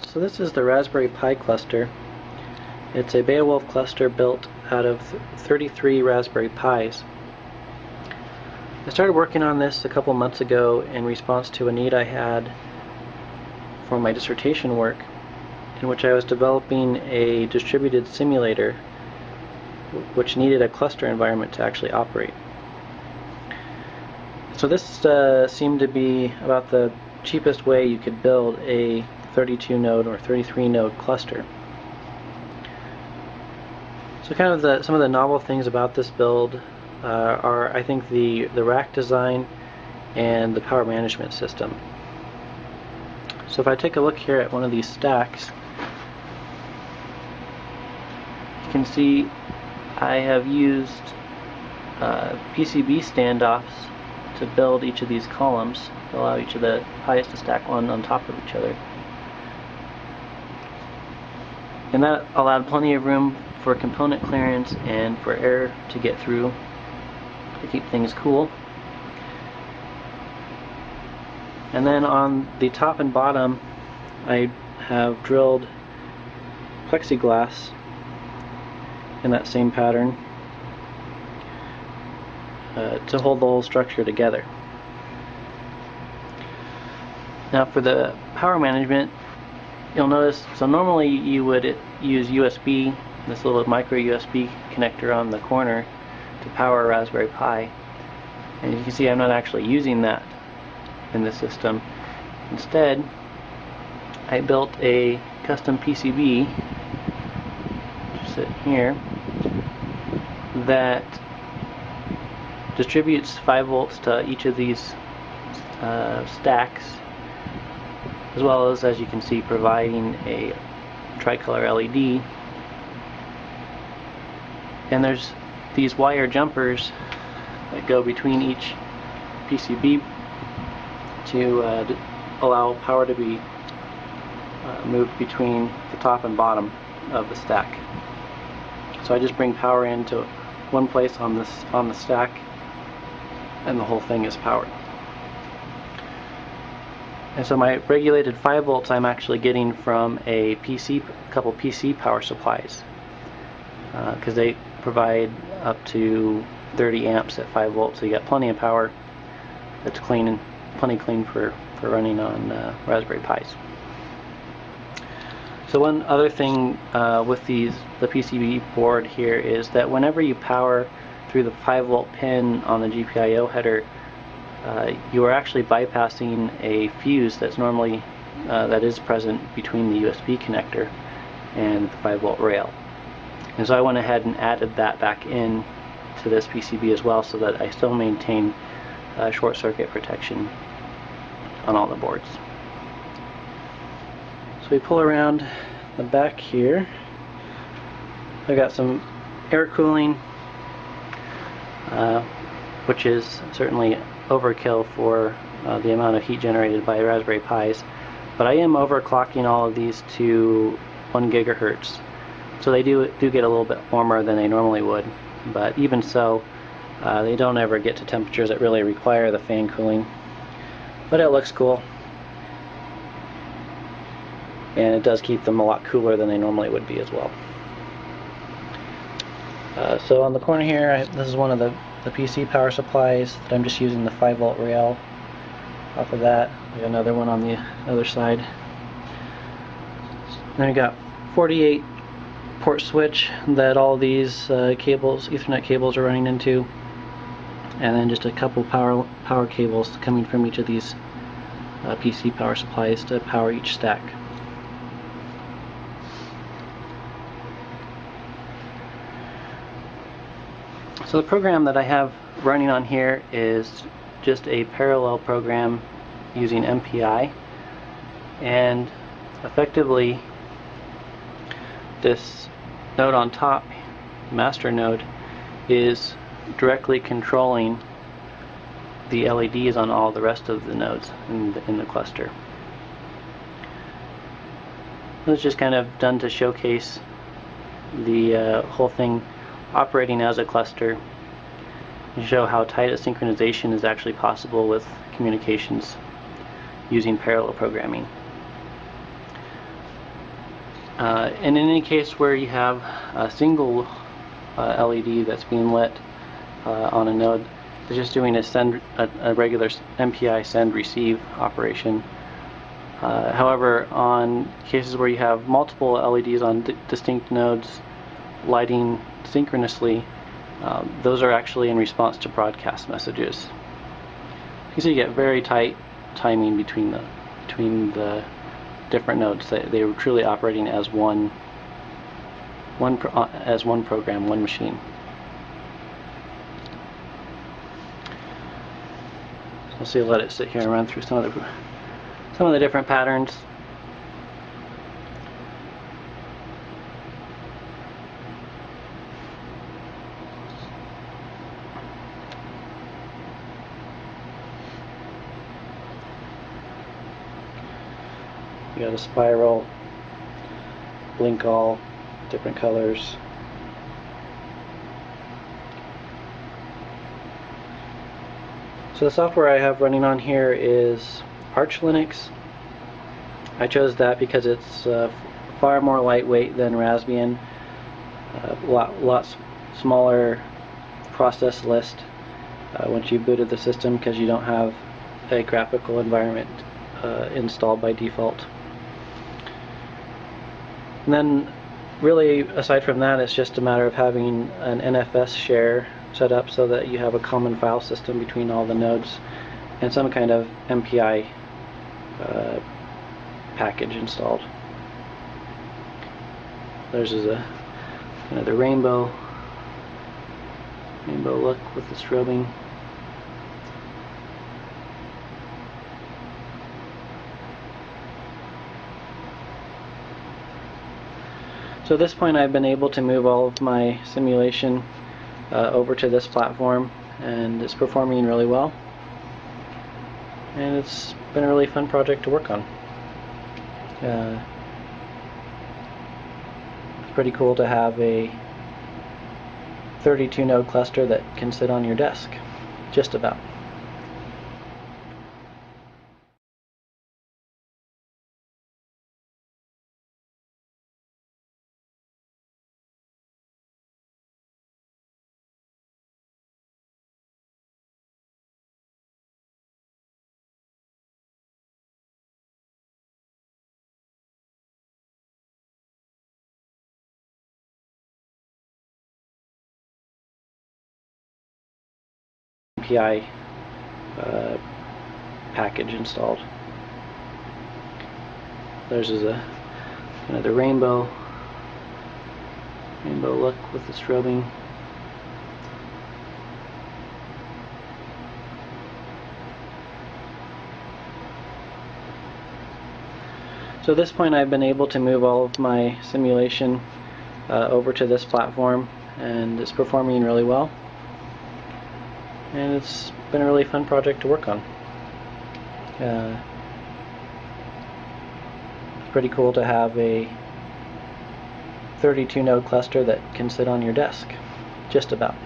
So this is the Raspberry Pi cluster. It's a Beowulf cluster built out of 33 Raspberry Pis. I started working on this a couple months ago in response to a need I had for my dissertation work, in which I was developing a distributed simulator which needed a cluster environment to actually operate. So this seemed to be about the cheapest way you could build a 32 node or 33 node cluster. So kind of some of the novel things about this build are, I think, the rack design and the power management system. So if I take a look here at one of these stacks, you can see I have used PCB standoffs to build each of these columns to allow each of the Pis to stack one on top of each other. And that allowed plenty of room for component clearance and for air to get through to keep things cool. And then on the top and bottom, I have drilled plexiglass in that same pattern to hold the whole structure together. Now for the power management, you'll notice, so normally you would use USB, this little micro USB connector on the corner, to power a Raspberry Pi. And you can see I'm not actually using that in the system. Instead, I built a custom PCB, sit here, that distributes 5 volts to each of these stacks, as well as you can see, providing a tricolor LED. And there's these wire jumpers that go between each PCB to allow power to be moved between the top and bottom of the stack. So I just bring power into one place on the stack, and the whole thing is powered. And so my regulated 5 volts I'm actually getting from a couple PC power supplies, because they provide up to 30 amps at 5 volts, so you got plenty of power that's clean and plenty clean for running on Raspberry Pis. So one other thing with the PCB board here is that whenever you power through the 5 volt pin on the GPIO header, you are actually bypassing a fuse that's normally that is present between the USB connector and the 5 volt rail. And so I went ahead and added that back in to this PCB as well, so that I still maintain short circuit protection on all the boards. So we pull around the back here. I've got some air cooling, which is certainly overkill for the amount of heat generated by Raspberry Pis, but I am overclocking all of these to 1 gigahertz, so they do get a little bit warmer than they normally would, but even so, they don't ever get to temperatures that really require the fan cooling. But it looks cool, and it does keep them a lot cooler than they normally would be as well. So on the corner here, this is one of the PC power supplies that I'm just using the 5 volt rail off of that. We got another one on the other side. Then we got 48 port switch that all these cables, Ethernet cables, are running into, and then just a couple power cables coming from each of these PC power supplies to power each stack. So the program that I have running on here is just a parallel program using MPI, and effectively this node on top, master node, is directly controlling the LEDs on all the rest of the nodes in the cluster. This is just kind of done to showcase the whole thing operating as a cluster and show how tight a synchronization is actually possible with communications using parallel programming. In any case where you have a single LED that's being lit on a node, it's just doing a regular MPI send receive operation. However, on cases where you have multiple LEDs on distinct nodes lighting synchronously, those are actually in response to broadcast messages. You can see you get very tight timing between the different nodes. They were truly operating as one program, one machine. So see, let it sit here and run through some of the different patterns. You got a spiral, blink all, different colors. So the software I have running on here is Arch Linux. I chose that because it's far more lightweight than Raspbian, lots smaller process list once you booted the system, because you don't have a graphical environment installed by default. And then really, aside from that, it's just a matter of having an NFS share set up so that you have a common file system between all the nodes and some kind of MPI package installed. There's the rainbow look with the strobing. So at this point I've been able to move all of my simulation over to this platform, and it's performing really well. And it's been a really fun project to work on. It's pretty cool to have a 32 node cluster that can sit on your desk, just about. MPI package installed. There's the rainbow look with the strobing. So at this point I've been able to move all of my simulation over to this platform, and it's performing really well. And it's been a really fun project to work on. It's pretty cool to have a 32 node cluster that can sit on your desk, just about.